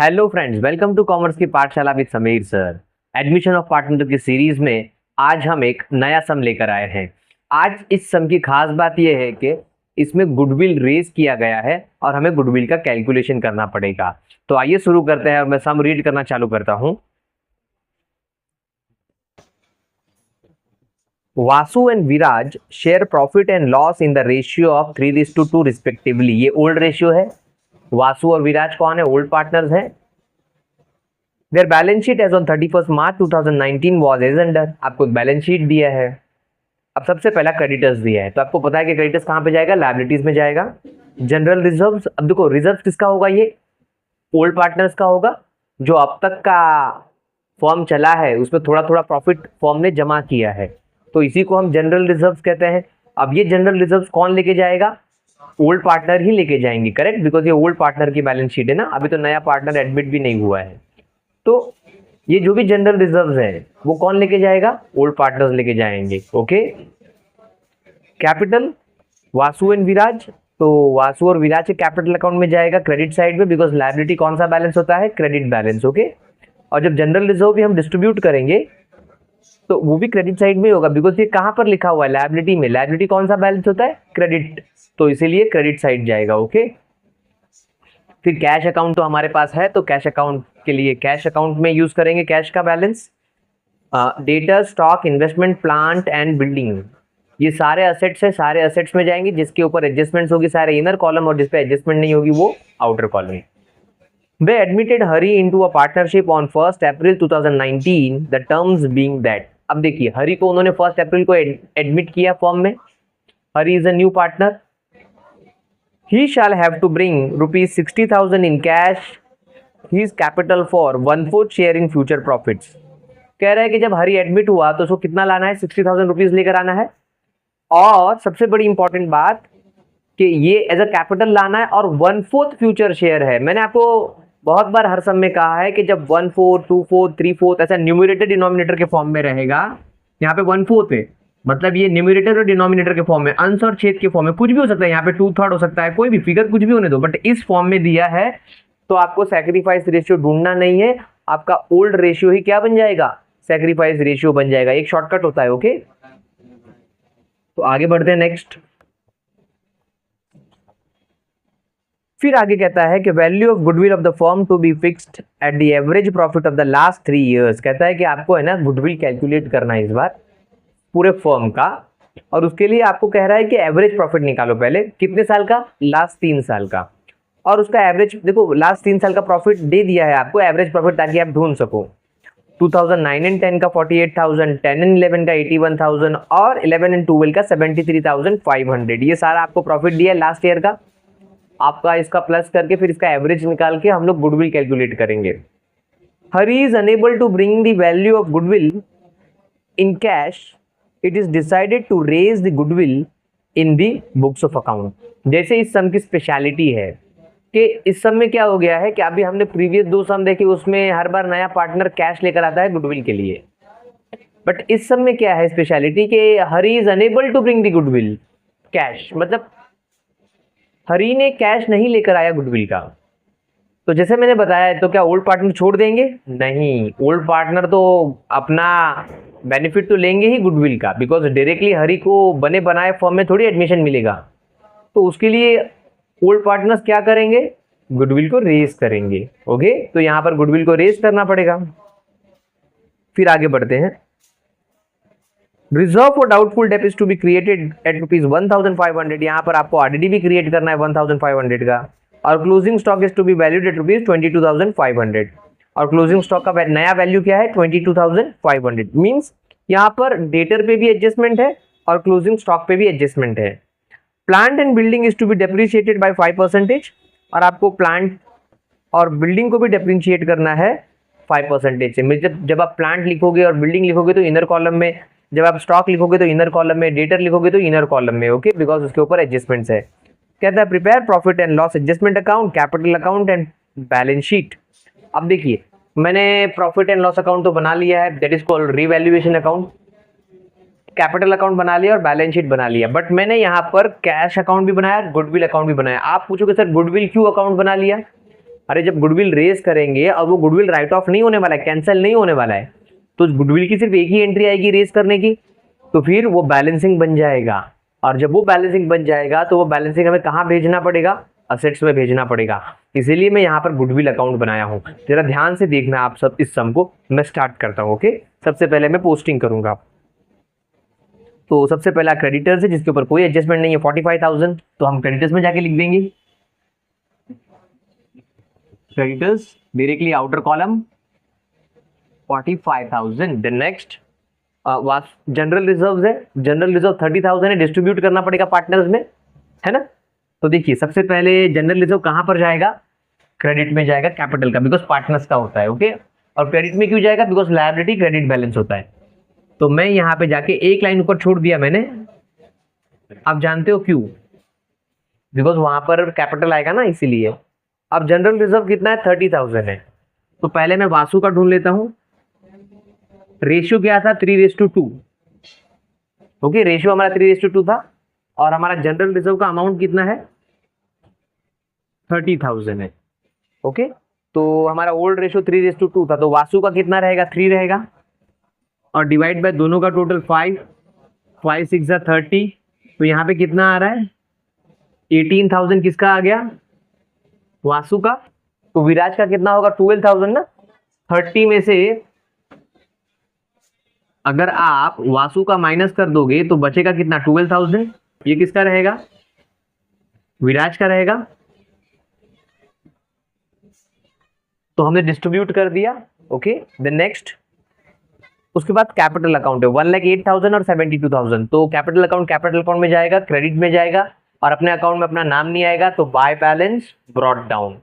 Hello friends, welcome to commerce की पाठशाला with Sameer sir. Admission of partner की series में आज हम एक नया सम लेकर आए हैं। आज इस सम की खास बात यह है कि इसमें गुडविल रेज किया गया है और हमें गुडविल का कैलकुलेशन करना पड़ेगा। तो आइए शुरू करते हैं और मैं सम रीड करना चालू करता हूं। Vasu and Viraj share profit and loss in the ratio of 3:2 respectively. ये ओल्ड रेशियो है। वासु और विराज कौन है? ओल्ड पार्टनर्स हैं। Their balance sheet as on 31st March 2019 was as under। आपको एक बैलेंस शीट दिया है। अब सबसे पहला क्रेडिटर्स दिया है, तो आपको पता है कि क्रेडिटर्स कहाँ पे जाएगा? लायबिलिटीज में जाएगा। जनरल रिजर्व्स, अब देखो रिजर्व किसका होगा? ये ओल्ड पार्टनर्स का होगा। जो अब तक का फॉर्म चला है उसमें थोड़ा थोड़ा प्रॉफिट फॉर्म ने जमा किया है, तो इसी को हम जनरल रिजर्व्स कहते हैं। अब ये जनरल रिजर्व्स कौन लेके जाएगा? ओल्ड पार्टनर ही लेके जाएंगे, करेक्ट, बिकॉज ये ओल्ड पार्टनर की बैलेंस शीट है ना, अभी तो नया पार्टनर एडमिट भी नहीं हुआ है। तो ये जो भी जनरल रिजर्व्स है वो कौन लेके जाएगा? ओल्ड पार्टनर्स लेके जाएंगे। ओके। कैपिटल वासु एंड विराज, तो वासु और विराज के कैपिटल अकाउंट में जाएगा क्रेडिट साइड में, बिकॉज लायबिलिटी कौन सा बैलेंस होता है? Credit balance. ओके। और जब जनरल रिजर्व भी हम डिस्ट्रीब्यूट करेंगे तो वो भी क्रेडिट साइड में होगा, बिकॉज ये कहां पर लिखा हुआ है? लायबिलिटी में। लायबिलिटी कौन सा बैलेंस होता है? क्रेडिट, तो इसीलिए क्रेडिट साइड जाएगा। ओके। फिर कैश अकाउंट तो हमारे पास है, तो कैश अकाउंट के लिए कैश अकाउंट में यूज करेंगे कैश का balance. Data, stock, investment, plant and building, ये सारे असेट्स है, सारे असेट्स में जाएंगे। जिसके ऊपर एडजस्टमेंट्स होगी सारे इनर कॉलम, और जिसपे एडजस्टमेंट नहीं होगी वो outer column. They admitted Hari into a partnership on 1st April 2019, the terms being that। अब देखिए, हरी को उन्होंने 1 अप्रैल को एडमिट किया फॉर्म में। Hari is a new partner. He shall have to bring rupees 60,000 in cash his capital for 1/4 share in future profits। कह रहा है कि जब हरी एडमिट हुआ तो उसको कितना लाना है? 60,000 रुपीज लेकर आना है। और सबसे बड़ी इंपॉर्टेंट बात कि ये एज अ कैपिटल लाना है और 1/4 फ्यूचर शेयर है। मैंने आपको बहुत बार हर सम में कहा है कि जब 1/4, 2/4, 3/4 ऐसा न्यूमरेटर डिनोमिनेटर के फॉर्म में रहेगा, यहाँ पे 1/4 है, मतलब ये न्यूमरेटर और डिनोमिनेटर के फॉर्म में, अंश और छेद के फॉर्म में कुछ भी हो सकता है। यहाँ पे 2/3 हो सकता है, कोई भी फिगर कुछ भी होने दो, बट इस फॉर्म में दिया है तो आपको सैक्रिफाइस रेशियो ढूंढना नहीं है। आपका ओल्ड रेशियो ही क्या बन जाएगा? सैक्रिफाइस रेशियो बन जाएगा। एक शॉर्टकट होता है। ओके, तो आगे बढ़ते हैं नेक्स्ट। फिर आगे कहता है कि value of goodwill of the firm to be fixed at the average profit of the last 3 years. कहता है कि आपको है ना गुडविल कैलकुलेट करना है इस बार पूरे फर्म का, और उसके लिए आपको कह रहा है कि एवरेज प्रॉफिट निकालो पहले। कितने साल का? लास्ट 3 साल का। और उसका एवरेज देखो, लास्ट 3 साल का प्रॉफिट दे दिया है आपको, एवरेज प्रॉफिट, ताकि आप ढूंढ सको। 2009 एंड 10 का 48,000, 10 एंड 11 का 81,000 और 11 एंड 12 का 73,500। ये सारा आपको प्रॉफिट दिया है लास्ट ईयर का। आपका इसका प्लस करके फिर इसका एवरेज निकाल के हम लोग गुडविल कैलकुलेट करेंगे। Hari is unable to bring the value of goodwill in cash, it is decided to raise the goodwill in the books of account. जैसे इस सम की स्पेशलिटी है कि इस सम में क्या हो गया है कि अभी हमने प्रीवियस 2 सम देखे, उसमें हर बार नया पार्टनर कैश लेकर आता है गुडविल के लिए। बट इस सम में क्या है स्पेशलिटी कि Hari is unable to bring the goodwill cash, मतलब हरी ने कैश नहीं लेकर आया गुडविल का। तो जैसे मैंने बताया, तो क्या ओल्ड पार्टनर छोड़ देंगे? नहीं, ओल्ड पार्टनर तो अपना बेनिफिट तो लेंगे ही गुडविल का, बिकॉज डायरेक्टली हरी को बने बनाए फॉर्म में थोड़ी एडमिशन मिलेगा। तो उसके लिए ओल्ड पार्टनर्स क्या करेंगे? गुडविल को रेज करेंगे। ओके, तो यहां पर गुडविल को रेज करना पड़ेगा। फिर आगे बढ़ते हैं। Reserve for doubtful debt is to be created at ₹1,500। यहाँ पर आपको आरडीडी भी क्रिएट करना है 1,500 का, और closing stock is to be valued at ₹22,500। और क्लोजिंग स्टॉक का नया वैल्यू क्या है? 22,500। मीन्स यहाँ पर डेटर पे भी एडजस्टमेंट है और क्लोजिंग स्टॉक पे भी एडजस्टमेंट है। Plant and building is to be depreciated by 5%, और आपको प्लांट और बिल्डिंग को भी डेप्रिशिएट करना है 5% से। जब आप प्लांट लिखोगे और बिल्डिंग लिखोगे तो इनर कॉलम में, जब आप स्टॉक लिखोगे तो इनर कॉलम में, डेटर लिखोगे तो इनर कॉलम में। ओके, बिकॉज उसके ऊपर एडजस्टमेंट्स है। कहता है prepare profit and loss adjustment account, capital account and balance sheet. अब देखिए, मैंने प्रॉफिट एंड लॉस अकाउंट तो बना लिया है, that is called revaluation account. Capital account बना लिया और बैलेंस शीट बना लिया, बट मैंने यहाँ पर कैश अकाउंट भी बनाया, गुडविल अकाउंट भी बनाया। आप पूछोगे सर गुडविल क्यों अकाउंट बना लिया? अरे जब गुडविल रेज करेंगे और वो गुडविल राइट ऑफ नहीं होने वाला है, कैंसिल नहीं होने वाला है, तो गुडविल की सिर्फ एक ही एंट्री आएगी रेज करने की, तो फिर वो बैलेंसिंग बन जाएगा। और जब वो बैलेंसिंग बन जाएगा तो वो बैलेंसिंग हमें कहाँ भेजना पड़ेगा, असेट्स में भेजना पड़ेगा। इसीलिए मैं यहाँ पर गुडविल अकाउंट बनाया हूँ। जरा ध्यान से देखना आप सब इस सम को। मैं स्टार्ट करता हूँ। ओके, सबसे पहले मैं पोस्टिंग करूंगा। तो सबसे पहला क्रेडिटर्स है जिसके ऊपर कोई एडजस्टमेंट नहीं है 45,000, तो हम क्रेडिटर्स में जाके लिख देंगे creditors directly outer column 45,000। Then next general reserves है, जनरल रिजर्व 30,000 है, डिस्ट्रीब्यूट करना पड़ेगा पार्टनर्स में, है ना। तो देखिए सबसे पहले जनरल रिजर्व कहां पर जाएगा, क्रेडिट में जाएगा कैपिटल का, बिकॉज पार्टनर्स का होता है। ओके, और क्रेडिट में क्यों जाएगा, बिकॉज लायबिलिटी क्रेडिट बैलेंस होता है। तो मैं यहाँ पे जाके एक लाइन ऊपर छोड़ दिया मैंने, आप जानते हो क्यों, बिकॉज वहां पर कैपिटल आएगा ना, इसीलिए। अब जनरल रिजर्व कितना है, 30,000 है। तो पहले मैं वासु का ढूंढ लेता हूं। रेशियो क्या था, 3:2। ओके, रेशियो हमारा 3:2 था, और हमारा जनरल रिजर्व का अमाउंट कितना है, 30,000 है। ओके, तो हमारा ओल्ड रेशियो 3:2 था, तो वासु का कितना रहेगा, 3 रहेगा, और डिवाइड बाय दोनों का टोटल 5, 5 6 30। तो यहाँ पे कितना आ रहा है, 18,000 किसका आ गया, वासु का। तो विराज का कितना होगा, 12,000 ना। 30 में से अगर आप वासु का माइनस कर दोगे तो बचेगा कितना, 12,000। ये किसका रहेगा, विराज का रहेगा। तो हमने डिस्ट्रीब्यूट कर दिया। ओके, देन नेक्स्ट, उसके बाद कैपिटल अकाउंट है 1,08,000 और 72,000। तो कैपिटल अकाउंट में जाएगा, क्रेडिट में जाएगा, और अपने अकाउंट में अपना नाम नहीं आएगा, तो बाय बैलेंस ब्रॉट डाउन।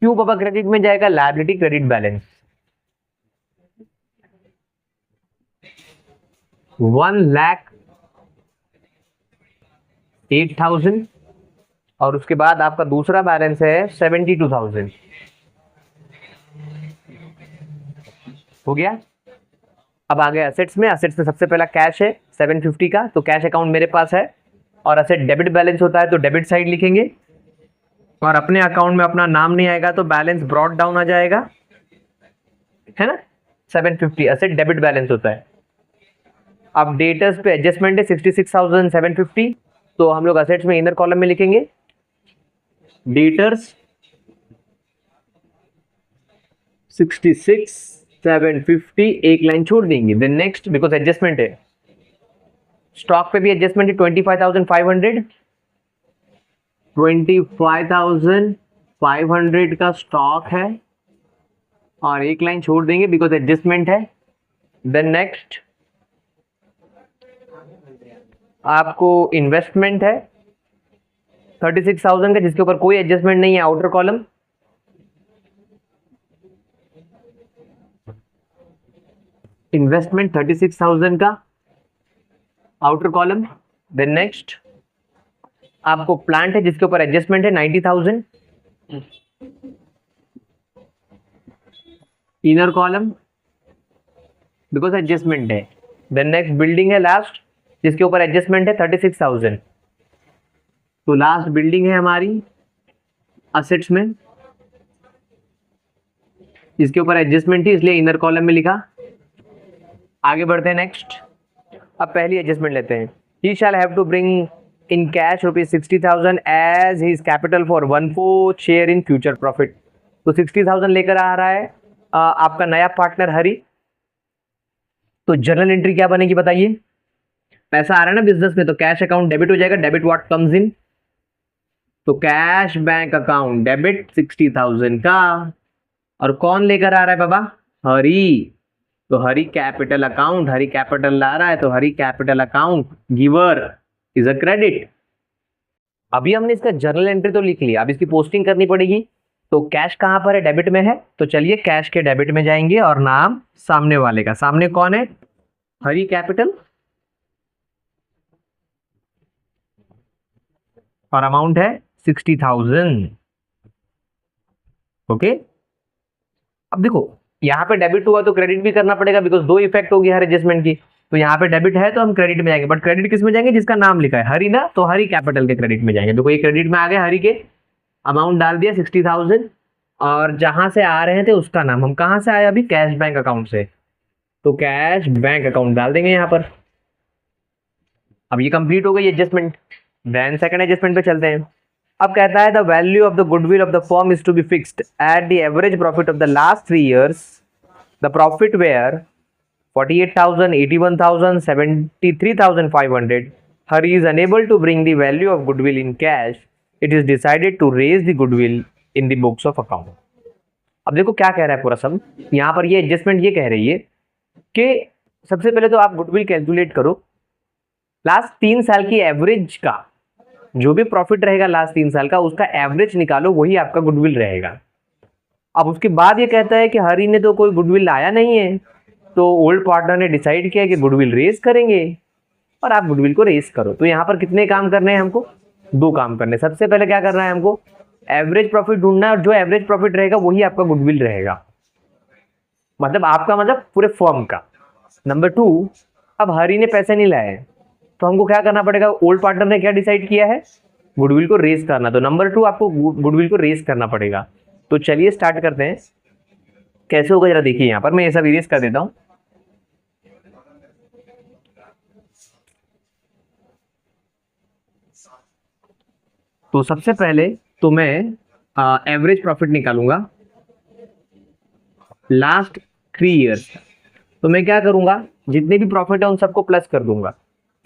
क्यों पापा क्रेडिट में जाएगा, लायबिलिटी क्रेडिट बैलेंस। 1,08,000, और उसके बाद आपका दूसरा बैलेंस है 72,000। हो गया। अब आ गए असेट्स में। असेट्स में सबसे पहला कैश है 750 का, तो कैश अकाउंट मेरे पास है, और असेट डेबिट बैलेंस होता है तो डेबिट साइड लिखेंगे, और अपने अकाउंट में अपना नाम नहीं आएगा तो बैलेंस ब्रॉट डाउन आ जाएगा, है ना। 750 असेट डेबिट बैलेंस होता है। अब डेटर्स पे एडजस्टमेंट है 66,750, तो हम लोग असेट्स में इनर कॉलम में लिखेंगे डेटर्स 66,750, एक लाइन छोड़ देंगे। देन नेक्स्ट, बिकॉज एडजस्टमेंट है। स्टॉक पे भी एडजस्टमेंट है 25,500, 25,500 का स्टॉक है, और एक लाइन छोड़ देंगे बिकॉज एडजस्टमेंट है। देन नेक्स्ट, आपको इन्वेस्टमेंट है 36,000 का, जिसके ऊपर कोई एडजस्टमेंट नहीं है, आउटर कॉलम। इन्वेस्टमेंट 36,000 का, आउटर कॉलम। देन नेक्स्ट, आपको प्लांट है जिसके ऊपर एडजस्टमेंट है 90,000, इनर कॉलम, बिकॉज एडजस्टमेंट है। देन नेक्स्ट, बिल्डिंग है लास्ट, जिसके ऊपर एडजस्टमेंट है 36,000, तो लास्ट बिल्डिंग है हमारी असेट्स में, जिसके ऊपर एडजस्टमेंट थी, इसलिए इनर कॉलम में लिखा। आगे बढ़ते हैं नेक्स्ट। अब पहली एडजस्टमेंट लेते हैं। He shall have to bring in cash ₹60,000 as his capital for 1/4 share in future profit. तो 60,000 लेकर आ रहा है आपका नया पार्टनर हरी। तो जर्नल एंट्री क्या बनेगी बताइए, पैसा आ रहा है ना बिजनेस में, तो कैश अकाउंट डेबिट हो जाएगा। डेबिट व्हाट कम्स इन, तो कैश बैंक अकाउंट डेबिट 60,000 का, और कौन लेकर आ रहा है बाबा, हरी। तो Hari capital account, Hari capital ला रहा है, तो Hari capital account giver is a credit. अभी हमने इसका जर्नल एंट्री तो लिख लिया, अब इसकी पोस्टिंग करनी पड़ेगी। तो कैश कहां पर है, डेबिट में है, तो चलिए कैश के डेबिट में जाएंगे, और नाम सामने वाले का, सामने कौन है, हरी कैपिटल, और अमाउंट है 60,000। ओके, अब देखो यहाँ पे डेबिट हुआ तो क्रेडिट भी करना पड़ेगा, बिकॉज दो इफेक्ट होगी हर एडजस्टमेंट की। तो यहाँ पे डेबिट है तो हम क्रेडिट में जाएंगे, बट क्रेडिट किस में जाएंगे, जिसका नाम लिखा है हरी ना, तो हरी कैपिटल के क्रेडिट में जाएंगे। देखो ये क्रेडिट में आ गए, हरी के अमाउंट डाल दिया 60,000, और जहां से आ रहे थे उसका नाम, हम कहां से आए अभी, कैश बैंक अकाउंट से, तो कैश बैंक अकाउंट डाल देंगे यहाँ पर। अब ये कंप्लीट हो गई एडजस्टमेंट। देन सेकंड एडजस्टमेंट पे चलते हैं। अब कहता है the value of the goodwill of the firm is to be fixed at the average profit of the last 3 years। The profit were 48,000, 81,000, 73,500। Hari is unable to bring the value of goodwill in cash. It is decided to raise the goodwill in the books of account। अब देखो क्या कह रहा है पूरा सब यहाँ पर, ये एडजस्टमेंट ये कह रही है कि सबसे पहले तो आप गुडविल कैलकुलेट करो, लास्ट 3 साल की एवरेज का जो भी प्रॉफिट रहेगा लास्ट 3 साल का उसका एवरेज निकालो, वही आपका गुडविल रहेगा। अब उसके बाद ये कहता है कि हरी ने तो कोई गुडविल लाया नहीं है, तो ओल्ड पार्टनर ने डिसाइड किया कि गुडविल रेज करेंगे और आप गुडविल को रेज करो। तो यहाँ पर कितने काम करने हैं हमको, 2 काम करने। सबसे पहले क्या करना है हमको, एवरेज प्रॉफिट ढूंढना है, और जो एवरेज प्रॉफिट रहेगा वही आपका गुडविल रहेगा, मतलब आपका मतलब पूरे फर्म का। नंबर 2, अब हरी ने पैसे नहीं लाए तो हमको क्या करना पड़ेगा, ओल्ड पार्टनर ने क्या डिसाइड किया है, गुडविल को रेज करना। तो नंबर 2 आपको गुडविल को रेज करना पड़ेगा। तो चलिए स्टार्ट करते हैं, कैसे होगा जरा देखिए। यहाँ पर मैं ये सब इरेज कर देता हूँ। तो सबसे पहले तो मैं एवरेज प्रॉफिट निकालूंगा लास्ट 3 years। तो मैं क्या करूंगा, जितने भी प्रॉफिट है उन सबको प्लस कर दूंगा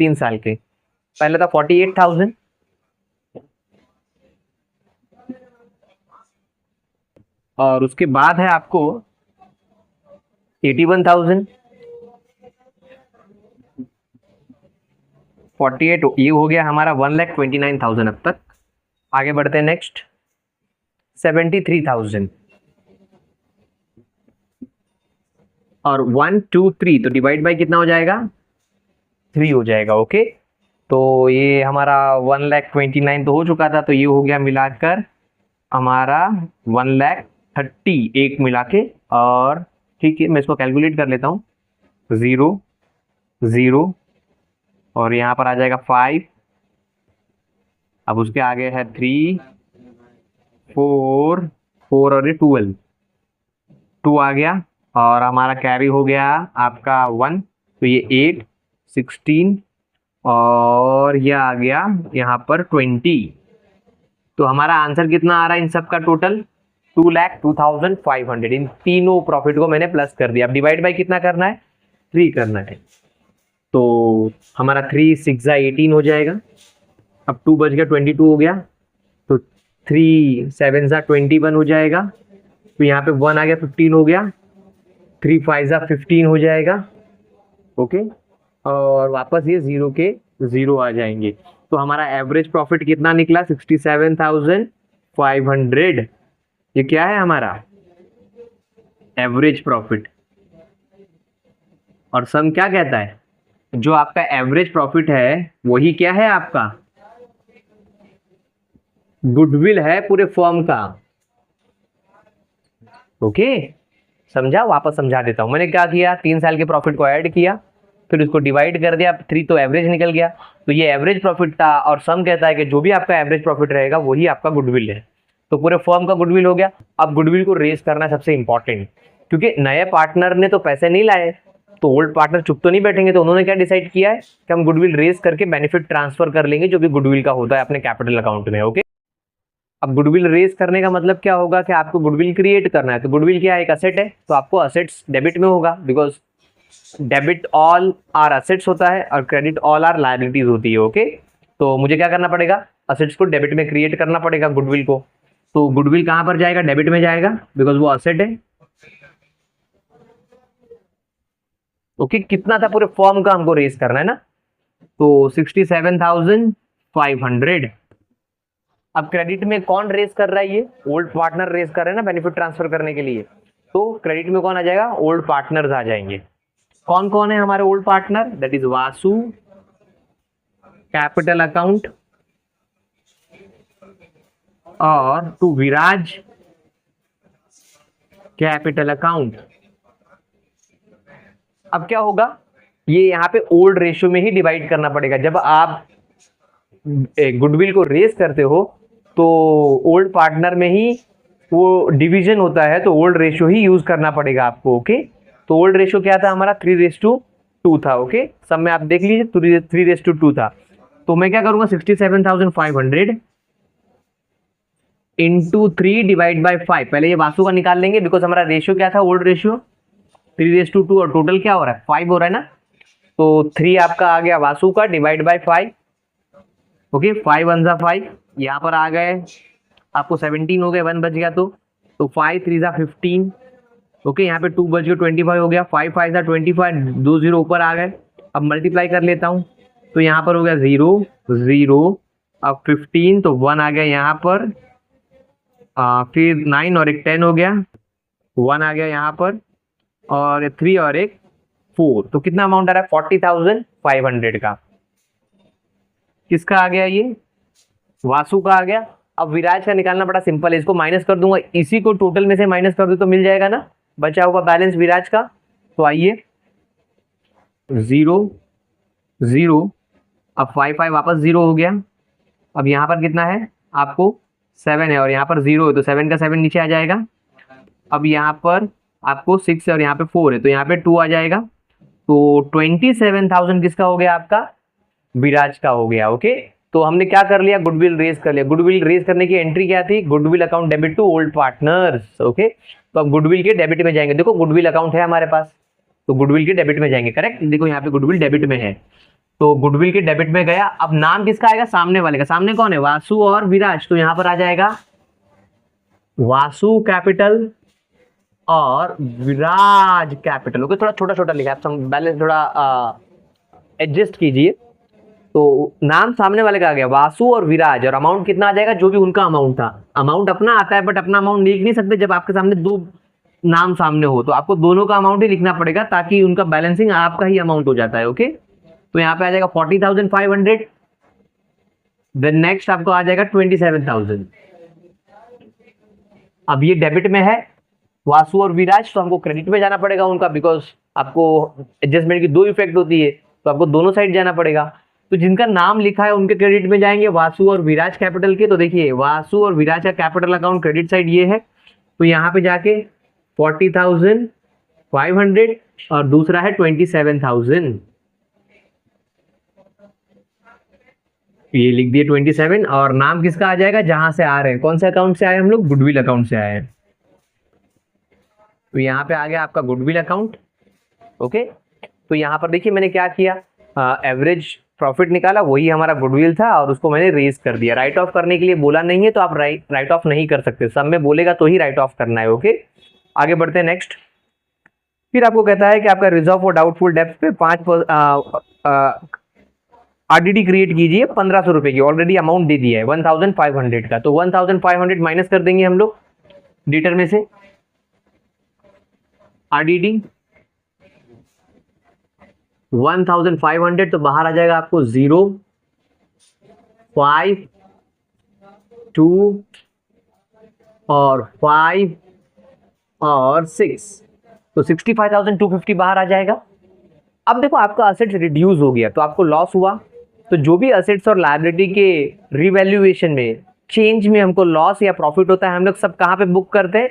3 साल के। पहले था 48,000, और उसके बाद है आपको 81,000, 48, ये हो गया हमारा 1,29,000। अब तक आगे बढ़ते हैं। नेक्स्ट 73,000 और 1 2 3, तो डिवाइड बाय कितना हो जाएगा, 3 हो जाएगा। ओके, तो ये हमारा 1,29,000 तो हो चुका था, तो ये हो गया मिलाकर हमारा 1,30,000 एक मिला के। और ठीक है, मैं इसको कैलकुलेट कर लेता हूँ। 0 0 और यहाँ पर आ जाएगा 5, अब उसके आगे है 3 4 4 और ये 12, 2 आ गया, और हमारा कैरी हो गया आपका 1, तो ये 8 16 और ये आ गया यहाँ पर 20। तो हमारा आंसर कितना आ रहा है इन सब का टोटल, 2,02,500। इन तीनों प्रॉफिट को मैंने प्लस कर दिया। अब डिवाइड बाय कितना करना है, 3 करना है। तो हमारा 3 6 18 हो जाएगा। अब 2 बच गया, 22 हो गया, तो 3 7 21 हो जाएगा। तो यहाँ पे 1 आ गया, 15 हो गया, 3 5 15 हो जाएगा। ओके, और वापस ये 0 के 0 आ जाएंगे। तो हमारा एवरेज प्रॉफिट कितना निकला, 67,500। ये क्या है हमारा एवरेज प्रॉफिट। और सम क्या कहता है, जो आपका एवरेज प्रॉफिट है वही क्या है, आपका गुडविल है पूरे फर्म का। ओके, समझा, वापस समझा देता हूं। मैंने क्या किया, 3 साल के प्रॉफिट को ऐड किया, फिर उसको डिवाइड कर दिया, 3 तो एवरेज निकल गया। तो ये एवरेज प्रॉफिट था, और सम कहता है कि जो भी आपका एवरेज प्रॉफिट रहेगा वही आपका गुडविल है। तो पूरे फर्म का गुडविल हो गया। अब गुडविल को रेज करना सबसे इंपॉर्टेंट, क्योंकि नए पार्टनर ने तो पैसे नहीं लाए, तो ओल्ड पार्टनर चुप तो नहीं बैठेंगे। तो उन्होंने क्या डिसाइड किया है कि हम गुडविल रेज करके बेनिफिट ट्रांसफर कर लेंगे जो भी गुडविल का होता है अपने कैपिटल अकाउंट में। ओके, अब गुडविल रेज करने का मतलब क्या होगा कि आपको गुडविल क्रिएट करना है। तो गुडविल क्या है, एक असेट है, तो आपको असेट्स डेबिट में होगा, because debit all are assets होता है और क्रेडिट ऑल आर लायबिलिटीज होती है। ओके, तो मुझे क्या करना पड़ेगा, असेट्स को डेबिट में क्रिएट करना पड़ेगा गुडविल को। तो गुडविल कहां पर जाएगा, डेबिट में जाएगा, बिकॉज वो असेट है। ओके, कितना था पूरे फर्म का हमको रेज करना है ना, तो 67,500। अब क्रेडिट में कौन रेज कर रहा है, ये ओल्ड पार्टनर रेज कर रहे हैं ना बेनिफिट ट्रांसफर करने के लिए। तो क्रेडिट में कौन आ जाएगा, ओल्ड पार्टनर्स आ जाएंगे। कौन कौन है हमारे old partner, that is Vasu capital account, और टू विराज कैपिटल अकाउंट। अब क्या होगा, ये यहाँ पे ओल्ड रेशियो में ही डिवाइड करना पड़ेगा। जब आप गुडविल को रेज करते हो तो ओल्ड पार्टनर में ही वो डिवीजन होता है तो ओल्ड रेशियो ही यूज करना पड़ेगा आपको। ओके, तो ओल्ड रेशियो क्या था हमारा 3:2 था। ओके, सब में आप देख लीजिए 3:2 था। तो मैं क्या करूंगा 67,500 इंटू 3 डिवाइड बाई 5, पहले ये वासु का निकाल लेंगे बिकॉज हमारा रेशियो क्या था ओल्ड रेशियो 3:2 और टोटल क्या हो रहा है 5 हो रहा है ना। तो 3 आपका आ गया वासु का डिवाइड बाई 5। ओके, 5 1 जा 5, यहाँ पर आ गए आपको 17 हो गए, 1 बच गया तो 5 3 जा 15। ओके, यहाँ पे 2 बच गए 25 हो गया, 5 5 जा 25, 2 0 ऊपर आ गए। अब मल्टीप्लाई कर लेता हूँ तो यहाँ पर हो गया 0 0, अब 15 तो 1 आ गया यहाँ पर, फिर 9 और एक 10 हो गया, 1 आ गया यहाँ पर, और 3 और एक 4, तो कितना अमाउंट आ रहा है 40,500 का। किसका आ गया ये वासु का आ गया। अब विराज का निकालना बड़ा सिंपल है, इसको माइनस कर दूंगा, इसी को टोटल में से माइनस कर दूं तो मिल जाएगा ना बचा हुआ बैलेंस विराज का। तो आइए 0 0, अब 5 5 वापस 0 हो गया। अब यहाँ पर कितना है आपको 7 है और यहाँ पर 0 है तो 7 का 7 नीचे आ जाएगा। अब यहाँ पर आपको 6 है और यहाँ पे 4 है तो यहाँ पे 2 आ जाएगा। तो 27,000 किसका हो गया आपका विराज का हो गया। ओके, तो हमने क्या कर लिया गुडविल रेज कर लिया। गुडविल रेज करने की एंट्री क्या थी goodwill account debit to old partners. Okay, तो अब गुडविल के डेबिट में जाएंगे, देखो गुडविल अकाउंट है हमारे पास तो गुडविल के डेबिट में जाएंगे। करेक्ट, देखो यहाँ पे गुडविल डेबिट में है तो गुडविल के डेबिट में गया। अब नाम किसका आएगा सामने वाले का, सामने कौन है वासु और विराज, तो यहाँ पर आ जाएगा वासु कैपिटल और विराज कैपिटल। ओके, थोड़ा छोटा छोटा लिखा है, आप बैलेंस थोड़ा एडजस्ट कीजिए। तो नाम सामने वाले का आ गया वासु और विराज, और अमाउंट कितना आ जाएगा जो भी उनका अमाउंट था। अमाउंट अपना आता है बट अपना अमाउंट लिख नहीं सकते जब आपके सामने दो नाम सामने हो, तो आपको दोनों का अमाउंट ही लिखना पड़ेगा ताकि उनका बैलेंसिंग आपका ही अमाउंट हो जाता है। ओके, तो यहाँ पे आ जाएगा 40,500, देन नेक्स्ट आपको आ जाएगा 27,000। अब ये डेबिट में है वासु और विराज, तो हमको क्रेडिट में जाना पड़ेगा उनका, बिकॉज आपको एडजस्टमेंट की दो इफेक्ट होती है तो आपको दोनों साइड जाना पड़ेगा। तो जिनका नाम लिखा है उनके क्रेडिट में जाएंगे वासु और विराज कैपिटल के। तो देखिए वासु और विराज का कैपिटल अकाउंट क्रेडिट साइड ये है, तो यहाँ पे जाके 40,500 और दूसरा है 27,000, ये लिख दिए 27। और नाम किसका आ जाएगा जहां से आ रहे हैं, कौन से अकाउंट से आए हम लोग गुडविल अकाउंट से आए हैं, तो यहाँ पे आ गया आपका गुडविल अकाउंट। ओके, तो यहाँ पर देखिए मैंने क्या किया एवरेज प्रॉफिट निकाला, वही हमारा गुडविल था और उसको मैंने रेज कर दिया। राइट ऑफ करने के लिए बोला नहीं है तो आप राइट ऑफ नहीं कर सकते, सब में बोलेगा तो ही राइट ऑफ करना है। ओके, आगे बढ़ते हैं नेक्स्ट। फिर आपको कहता है कि आपका रिजर्व फॉर डाउटफुल डेब्ट पे 5 आरडीडी क्रिएट कीजिए 1,500 रुपए की, ऑलरेडी अमाउंट दे दिया है 1,500 का, तो 1,500 माइनस कर देंगे हम लोग डेटर में से। आरडीडी 1,500 तो बाहर आ जाएगा आपको 0 5 2 और 5 और 6, तो 65,250 बाहर आ जाएगा। अब देखो आपका असेट्स रिड्यूस हो गया तो आपको लॉस हुआ, तो जो भी असेट्स और लायबिलिटी के रिवैल्यूएशन में चेंज में हमको लॉस या प्रॉफिट होता है हम लोग सब कहाँ पे बुक करते हैं,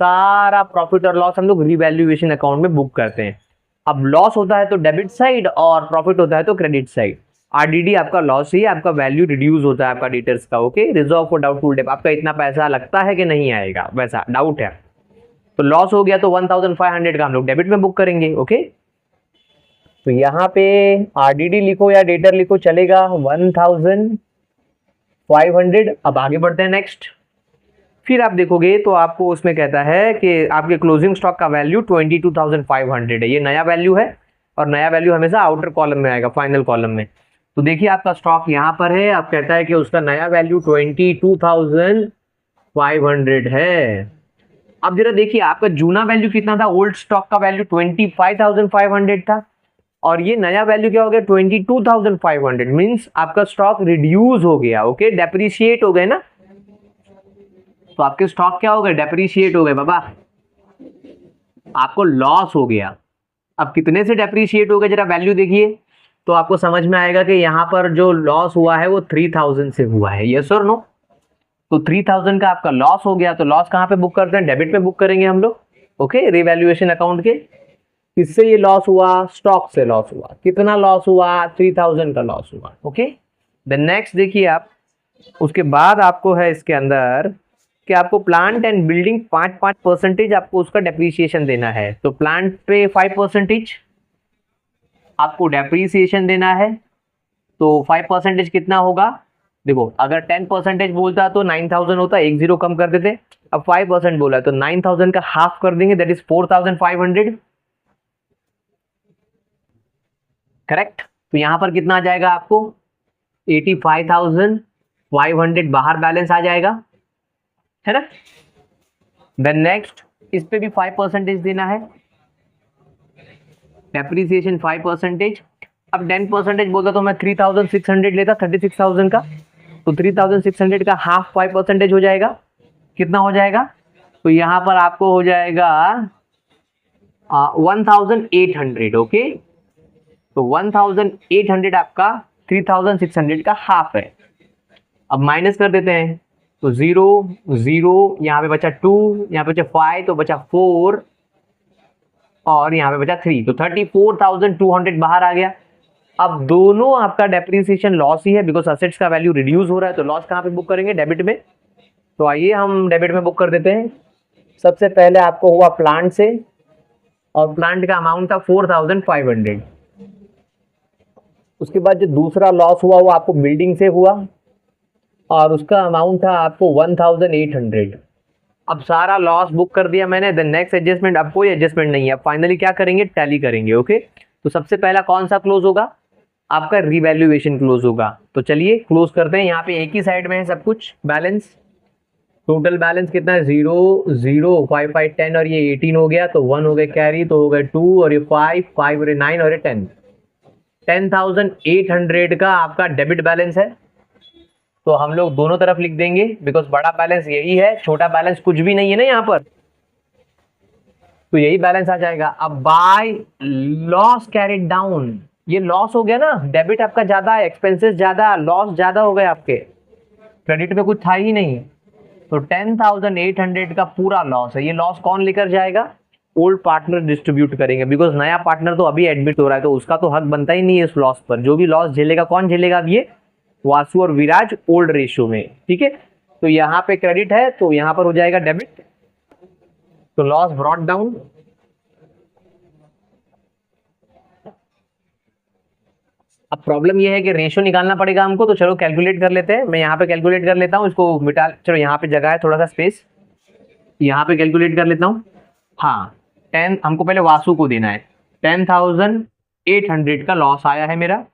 सारा प्रॉफिट और लॉस हम लोग रिवैल्यूएशन अकाउंट में बुक करते हैं। अब लॉस होता है तो डेबिट साइड और प्रॉफिट होता है तो क्रेडिट साइड। आरडीडी आपका लॉस ही, आपका वैल्यू रिड्यूस होता है आपका डेटर्स का। ओके, रिजर्व फॉर डाउटफुल डेब्ट, आपका इतना पैसा लगता है कि नहीं आएगा वैसा डाउट है, तो लॉस हो गया तो 1,500 का हम लोग डेबिट में बुक करेंगे। ओके, तो यहाँ पे आरडीडी लिखो या डेटर लिखो चलेगा 1,500। अब आगे बढ़ते हैं नेक्स्ट। फिर आप देखोगे तो आपको उसमें कहता है कि आपके क्लोजिंग स्टॉक का वैल्यू 22,500 है, ये नया वैल्यू है और नया वैल्यू हमेशा आउटर कॉलम में आएगा फाइनल कॉलम में। तो देखिए आपका स्टॉक यहाँ पर है, आप कहता है कि उसका नया वैल्यू 22,500 है। अब जरा देखिए आपका जूना वैल्यू कितना था, ओल्ड स्टॉक का वैल्यू 25,500 था और ये नया वैल्यू क्या हो गया 22,500, मींस आपका स्टॉक रिड्यूस हो गया। ओके, डेप्रिशिएट हो गए ना, तो आपके स्टॉक क्या हो गए डेप्रिशिएट हो गए बाबा, आपको लॉस हो गया। अब कितने से डेप्रिशिएट हो गए जरा वैल्यू देखिए तो आपको समझ में आएगा कि यहाँ पर जो लॉस हुआ है वो 3,000 से हुआ है। यस और नो, तो 3000 का आपका लॉस हो गया, तो लॉस कहाँ पे बुक करते हैं? डेबिट पे बुक करेंगे हम लोग। ओके, रिवैल्यूएशन अकाउंट के। किससे ये लॉस हुआ? स्टॉक से लॉस हुआ। कितना लॉस हुआ? 3000 का लॉस हुआ। ओके, देन नेक्स्ट देखिए आप, उसके बाद आपको है इसके अंदर कि आपको प्लांट एंड बिल्डिंग 5% आपको उसका डेप्रीसिएशन देना है। तो प्लांट पे 5% आपको डेप्रीसिएशन देना है। तो 5% कितना होगा? देखो, अगर 10% बोलता तो 9000 होता, एक जीरो कम कर देते। अब 5% बोला तो 9000 का हाफ कर देंगे, दैट इज 4500। करेक्ट। तो यहां पर कितना आ जाएगा आपको? 85,500 बाहर बैलेंस आ जाएगा, है ना। देन नेक्स्ट, इस पे भी 5% देना है, डेप्रीसिएशन 5%। अब 10% बोलता तो मैं 3600 लेता, 36,000 का। तो 3600 का हाफ 5% हो जाएगा, कितना हो जाएगा? तो यहां पर आपको हो जाएगा 1800। ओके, तो 1800 आपका 3600 का हाफ है। अब माइनस कर देते हैं, तो 0 0, यहाँ पे बचा 2, यहाँ पे बचा 5, तो बचा 4, और यहाँ पे बचा 3, तो 34,200 बाहर आ गया। अब दोनों आपका डेप्रिसिएशन लॉस ही है, बिकॉज असेट्स का वैल्यू रिड्यूस हो रहा है, तो लॉस कहाँ पे बुक करेंगे? डेबिट में। तो आइए हम डेबिट में बुक कर देते हैं। सबसे पहले आपको हुआ प्लांट से, और प्लांट का अमाउंट था 4500। उसके बाद जो दूसरा लॉस हुआ वो आपको बिल्डिंग से हुआ, और उसका अमाउंट था आपको 1800। अब सारा लॉस बुक कर दिया मैंने। देन नेक्स्ट एडजस्टमेंट, अब कोई एडजस्टमेंट नहीं है। अब फाइनली क्या करेंगे? टैली करेंगे। ओके, तो सबसे पहला कौन सा क्लोज होगा? आपका रिवैल्यूएशन क्लोज होगा। तो चलिए क्लोज करते हैं। यहाँ पे एक ही साइड में है सब कुछ बैलेंस। टोटल बैलेंस कितना है? 0 0 5 5 10, और ये 18 हो गया, तो 1 हो गया कैरी, तो हो गए 2, और ये 5 5, और ये 9, और ये 10। 10,800 का आपका डेबिट बैलेंस है। तो हम लोग दोनों तरफ लिख देंगे, बिकॉज बड़ा बैलेंस यही है, छोटा बैलेंस कुछ भी नहीं है ना यहाँ पर, तो यही बैलेंस आ जाएगा। अब बाय लॉस कैरिड डाउन, ये लॉस हो गया ना, डेबिट आपका ज्यादा है, एक्सपेंसेस ज्यादा, लॉस ज्यादा हो गए आपके, क्रेडिट में कुछ था ही नहीं। तो 10,800 का पूरा लॉस है। ये लॉस कौन लेकर जाएगा? ओल्ड पार्टनर डिस्ट्रीब्यूट करेंगे, बिकॉज नया पार्टनर तो अभी एडमिट हो रहा है, तो उसका तो हक बनता ही नहीं है इस लॉस पर। जो भी लॉस झेलेगा, कौन झेलेगा? अब ये वासु और विराज ओल्ड रेशियो में। ठीक है, तो यहाँ पे क्रेडिट है, तो यहाँ पर हो जाएगा डेबिट। तो लॉस ब्रॉट डाउन। अब प्रॉब्लम ये है कि रेशियो निकालना पड़ेगा हमको, तो चलो कैलकुलेट कर लेते हैं। मैं यहाँ पे कैलकुलेट कर लेता हूँ, इसको मिटा, चलो यहाँ पे जगह है थोड़ा सा स्पेस, यहाँ पे कैलकुलेट कर लेता हूँ। हाँ, 10, हमको पहले वासु को देना है। 10,800 का लॉस आया है मेरा।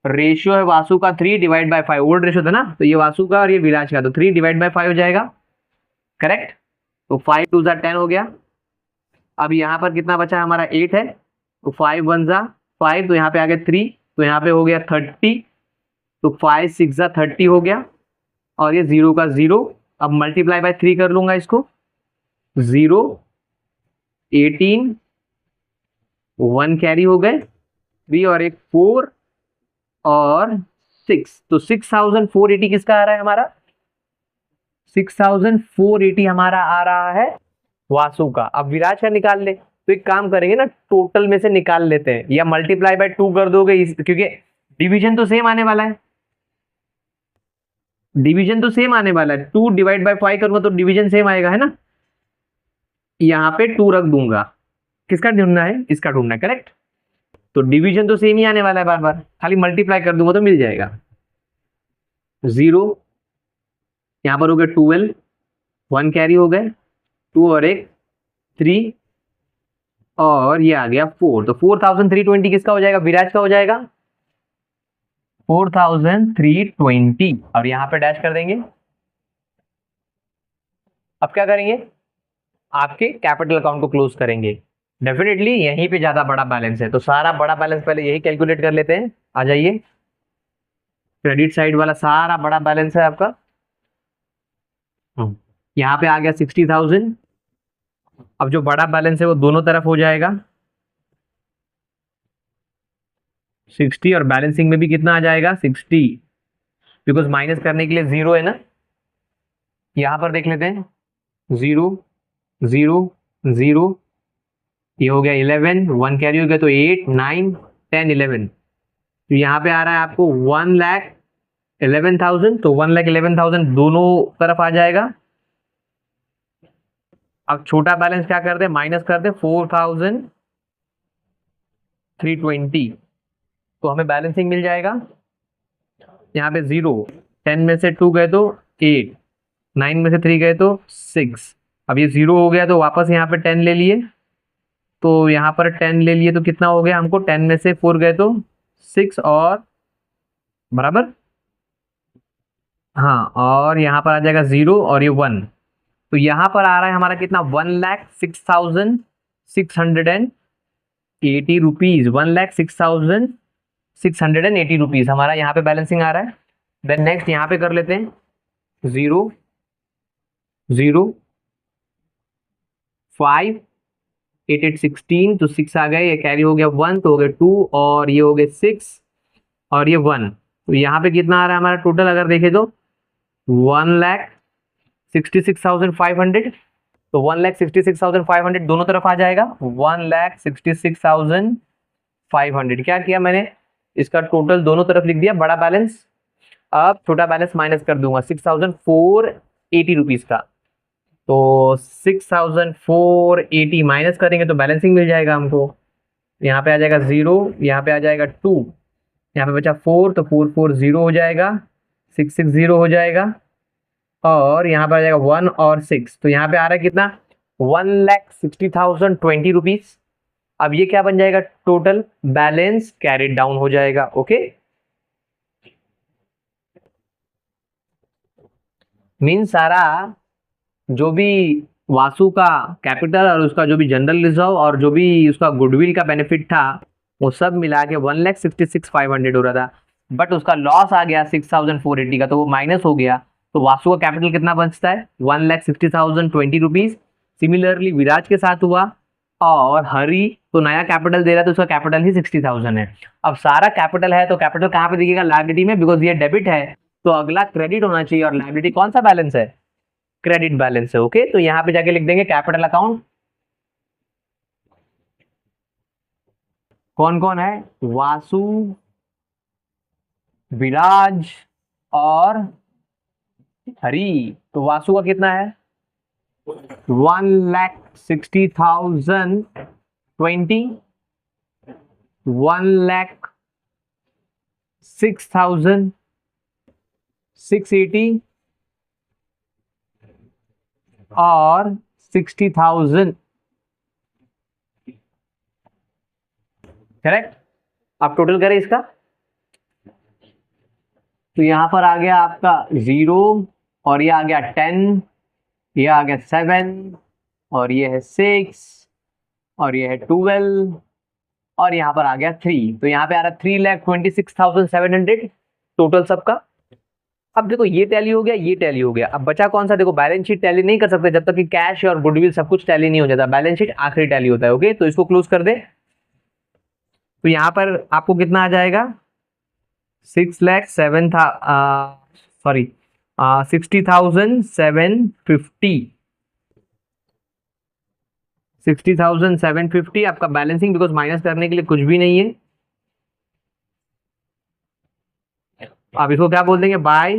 रेशियो है वासु का 3/5, ओल्ड रेशियो था ना, तो ये वासु का और ये विराज का, तो 3/5 हो जाएगा। करेक्ट। तो 5 2 10 हो गया। अब यहाँ पर कितना बचा है हमारा? 8 है, तो 5 1 5, तो यहाँ पे आ गया 3, तो यहाँ पे हो गया 30, तो 5 6 30 हो गया, और ये 0 का 0। अब मल्टीप्लाई बाय 3 कर लूंगा इसको। 0 18 1 कैरी हो गए, 3 और एक 4 और 6, तो 6480 किसका आ रहा है हमारा? 6480 हमारा आ रहा है वासु का। अब विराज का निकाल ले, तो एक काम करेंगे ना, टोटल में से निकाल लेते हैं, या मल्टीप्लाई बाय 2 कर दोगे, क्योंकि डिवीजन तो सेम आने वाला है। डिवीजन तो सेम आने वाला है, 2/5 करूंगा तो डिवीजन सेम आएगा, है ना। यहाँ पे 2 रख दूंगा। किसका ढूंढना है? इसका ढूंढना है। करेक्ट। तो डिवीजन तो सेम ही आने वाला है, बार बार खाली मल्टीप्लाई कर दूंगा तो मिल जाएगा। 0 यहाँ पर हो गया 12, 1 कैरी हो गए, 2 और एक 3, और ये आ गया 4, तो 4320 किसका हो जाएगा? विराज का हो जाएगा। 4320, और यहाँ पे डैश कर देंगे। अब क्या करेंगे? आपके कैपिटल अकाउंट को क्लोज करेंगे। डेफिनेटली यहीं पे ज्यादा बड़ा बैलेंस है, तो सारा बड़ा बैलेंस पहले यही कैलकुलेट कर लेते हैं। आ जाइए, क्रेडिट साइड वाला सारा बड़ा बैलेंस है आपका। यहाँ पे आ गया 60,000। अब जो बड़ा बैलेंस है वो दोनों तरफ हो जाएगा 60, और बैलेंसिंग में भी कितना आ जाएगा? 60, बिकॉज माइनस करने के लिए 0 है ना। यहाँ पर देख लेते हैं, 0 0 0, ये हो गया 11, 1 कैरी हो गया तो 8 9 10 11। तो यहाँ पे आ रहा है आपको 1,11,000, तो 1,11,000 दोनों तरफ आ जाएगा। अब छोटा बैलेंस क्या कर दे, माइनस कर दे 4,320, तो हमें बैलेंसिंग मिल जाएगा। यहाँ पे 0, 10 में से 2 गए तो 8, 9 में से 3 गए तो 6। अब ये 0 हो गया तो वापस यहाँ पे 10 ले लिए, तो यहाँ पर 10 ले लिए तो कितना हो गया हमको, 10 में से 4 गए तो 6 और बराबर, हाँ, और यहाँ पर आ जाएगा 0 और ये 1। तो यहाँ पर आ रहा है हमारा कितना, 1,06,680 रुपीज, 1,06,680 रुपीज हमारा यहाँ पे बैलेंसिंग आ रहा है। देन नेक्स्ट यहाँ पे कर लेते हैं, 0 0 5 8 8 16, तो 6 आ गए, ये कैरी हो गया 1, तो हो गया 2, और ये हो गए 6 और ये 1। तो यहाँ पे कितना आ रहा है हमारा टोटल, अगर देखें तो 1,66,500, तो 1,66,500 दोनों तरफ आ जाएगा। 1,66,500, क्या किया मैंने, इसका टोटल दोनों तरफ लिख दिया, बड़ा बैलेंस। अब छोटा बैलेंस माइनस कर दूंगा 6,480 रुपीज का, तो 6,480 माइनस करेंगे तो बैलेंसिंग मिल जाएगा हमको। यहाँ पे आ जाएगा 0, यहाँ पे आ जाएगा 2, यहाँ पे बचा 4, तो 440 हो जाएगा, 660 हो जाएगा, और यहाँ पर आ जाएगा 1 और 6, तो यहाँ पे आ रहा है कितना, 1,60,020 रुपीज। अब ये क्या बन जाएगा, टोटल बैलेंस कैरिड डाउन हो जाएगा। ओके, मीन सारा जो भी वासु का कैपिटल और उसका जो भी जनरल रिजर्व और जो भी उसका गुडविल का बेनिफिट था, वो सब मिला के 1,66,500 हो रहा था, बट उसका लॉस आ गया 6,480 का, तो वो माइनस हो गया। तो वासु का कैपिटल कितना बचता है, 1,60,020 रुपीज। सिमिलरली विराज के साथ हुआ, और हरी तो नया कैपिटल दे रहा है, तो उसका कैपिटल ही 60,000 है। अब सारा कैपिटल है तो कैपिटल कहाँ पे दिखेगा, लायबिलिटी में, बिकॉज ये डेबिट है, तो अगला क्रेडिट होना चाहिए, और लायबिलिटी कौन सा बैलेंस है, क्रेडिट बैलेंस है। ओके, तो यहां पे जाके लिख देंगे कैपिटल अकाउंट, कौन कौन है, वासु, विराज और हरी। तो वासु का कितना है, 1,60,020, 1,06,680 और 60,000, करेक्ट। आप टोटल करें इसका, तो यहां पर आ गया आपका 0, और ये आ गया 10, ये आ गया 7, और ये है 6, और ये है 12, और यहाँ पर आ गया 3, तो यहाँ पे आ रहा है 3,26,700 टोटल सबका। अब देखो ये टैली हो गया, ये टैली हो गया, अब बचा कौन सा, देखो बैलेंस शीट टैली नहीं कर सकते जब तक कि कैश और गुडविल सब कुछ टैली नहीं हो जाता, बैलेंस शीट आखिरी टैली होता है। ओके, तो इसको क्लोज कर दे, तो यहाँ पर आपको कितना आ जाएगा, 6,07,000 सॉरी 60,750, 60,750 आपका बैलेंसिंग, बिकॉज माइनस करने के लिए कुछ भी नहीं है। आप इसको क्या बोल देंगे, बाय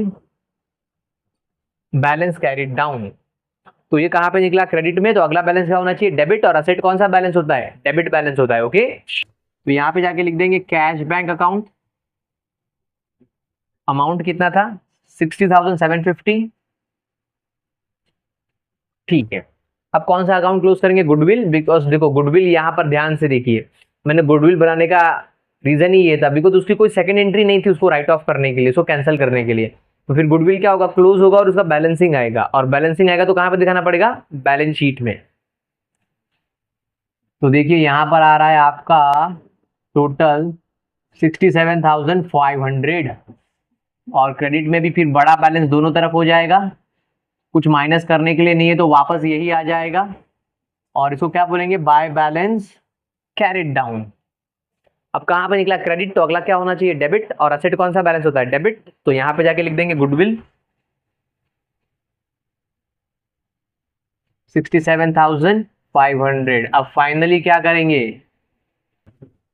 बैलेंस कैरिड डाउन। तो ये कहां पे निकला, क्रेडिट में, तो अगला बैलेंस क्या होना चाहिए, डेबिट। और असेट कौन सा बैलेंस होता है, डेबिट बैलेंस होता है। ओके, तो यहां पे जाके लिख देंगे कैश बैंक अकाउंट, अमाउंट कितना था, 60,750, ठीक है। अब कौन सा अकाउंट क्लोज करेंगे, गुडविल, बिकॉज देखो गुडविल यहाँ पर ध्यान से देखिए, मैंने गुडविल बनाने का रीजन ही ये था, बिकॉज उसकी कोई सेकंड एंट्री नहीं थी उसको राइट ऑफ करने के लिए, उसको कैंसिल करने के लिए। तो फिर गुडविल क्या होगा, क्लोज होगा और उसका बैलेंसिंग आएगा, और बैलेंसिंग आएगा तो कहां पर दिखाना पड़ेगा, बैलेंस शीट में। तो देखिए यहां पर आ रहा है आपका टोटल 67,500, और क्रेडिट में भी फिर बड़ा बैलेंस दोनों तरफ हो जाएगा, कुछ माइनस करने के लिए नहीं है तो वापस यही आ जाएगा, और इसको क्या बोलेंगे, बाय बैलेंस कैरिड डाउन। अब कहां पे निकला क्रेडिट, तो अगला क्या होना चाहिए, डेबिट। और असेट कौन सा बैलेंस होता है, डेबिट, तो यहां पे जाके लिख देंगे गुडविल, 67,500। अब फाइनली क्या करेंगे,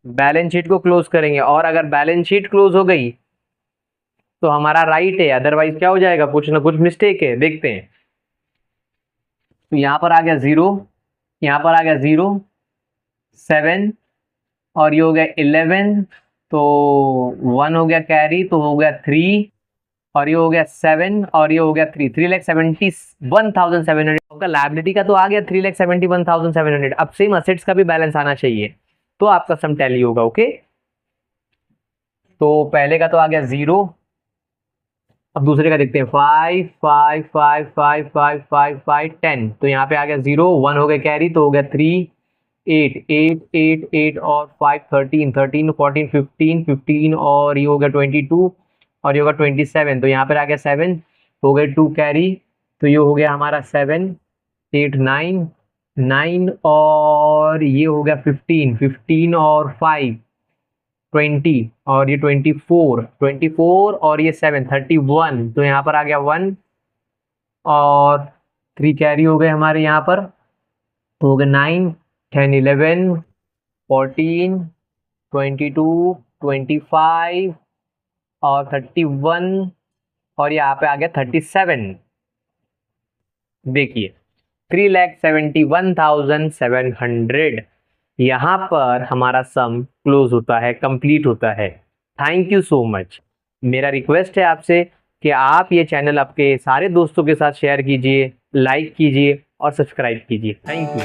बैलेंस शीट को क्लोज करेंगे, और अगर बैलेंस शीट क्लोज हो गई तो हमारा राइट है, अदरवाइज क्या हो जाएगा, कुछ ना कुछ मिस्टेक है। देखते हैं। तो यहां पर आ गया 0, यहां पर आ गया 0, 7, और ये हो गया 11, तो 1 हो गया कैरी, तो हो गया 3, और ये हो गया 7, और ये हो गया 3, 3,71,700। आपका लायबिलिटी का तो आ गया 3,71,700। अब सेम असेट्स का भी बैलेंस आना चाहिए, तो आपका सम टैली होगा। ओके, तो पहले का तो आ गया 0, अब दूसरे का देखते हैं। 5 5 5 5 5 5 5 10, तो यहाँ पे आ गया 0, 1 हो गया कैरी, तो हो गया 3, 8 8 8 8 और 5 13 13 14 15 15, और ये हो गया 22, और ये होगा 27, तो यहाँ पर आ गया 7, हो गए 2 कैरी, तो ये हो गया हमारा 7 8 9 9, और ये हो गया 15 15 और 5 20, और ये 24 24, और ये 7 31, तो यहाँ पर आ गया 1, और 3 कैरी हो गए हमारे यहाँ पर, तो हो गया 9 10 11 14 22 25 और 31, और यहाँ पे आ गया 37। देखिए 3,71,700, यहाँ पर हमारा सम क्लोज होता है, कंप्लीट होता है। Thank you so much. मेरा रिक्वेस्ट है आपसे कि आप ये चैनल आपके सारे दोस्तों के साथ शेयर कीजिए, लाइक कीजिए और सब्सक्राइब कीजिए। Thank you.